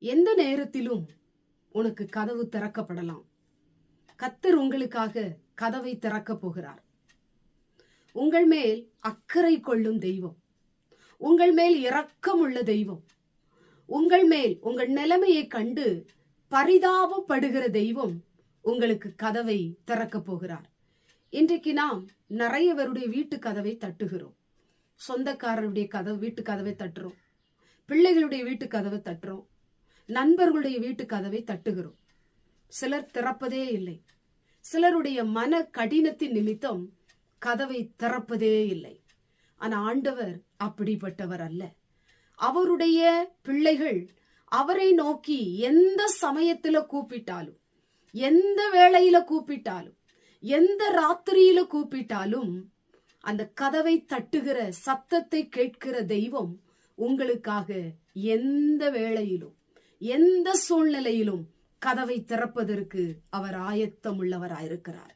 எந்த நேரத்திலும் உனக்கு கதவு திறக்கப்படலாம். கர்த்தர் உங்களுக்காக கதவை திறக்க போகிறார். உங்கள் மேல் அக்கறை கொள்ளும் தெய்வம், உங்கள் மேல் இரக்கம் உள்ள தெய்வம், உங்கள் மேல் உங்கள் நிலைமையை கண்டு பரிதாபப்படுகிற தெய்வம் உங்களுக்கு கதவை திறக்க போகிறார். இன்றைக்கு நாம் நிறையவருடைய வீட்டு கதவை தட்டுகிறோம். சொந்தக்காரருடைய வீட்டு கதவை தட்டுறோம், பிள்ளைகளுடைய வீட்டு கதவை தட்டுறோம், நண்பர்களுடைய வீட்டு கதவை தட்டுகிறோம். சிலர் திறப்பதே இல்லை. சிலருடைய மன கடினத்தின் நிமித்தம் கதவை திறப்பதே இல்லை. ஆனா ஆண்டவர் அப்படிப்பட்டவர் அல்ல. அவருடைய பிள்ளைகள் அவரை நோக்கி எந்த சமயத்துல கூப்பிட்டாலும், எந்த வேளையில கூப்பிட்டாலும், எந்த ராத்திரியில கூப்பிட்டாலும் அந்த கதவை தட்டுகிற சத்தத்தை கேட்கிற தெய்வம் உங்களுக்காக எந்த வேளையிலும் எந்த சூழ்நிலையிலும் கதவை திறப்பதற்கு அவர் ஆயத்தம் உள்ளவராயிருக்கிறார்.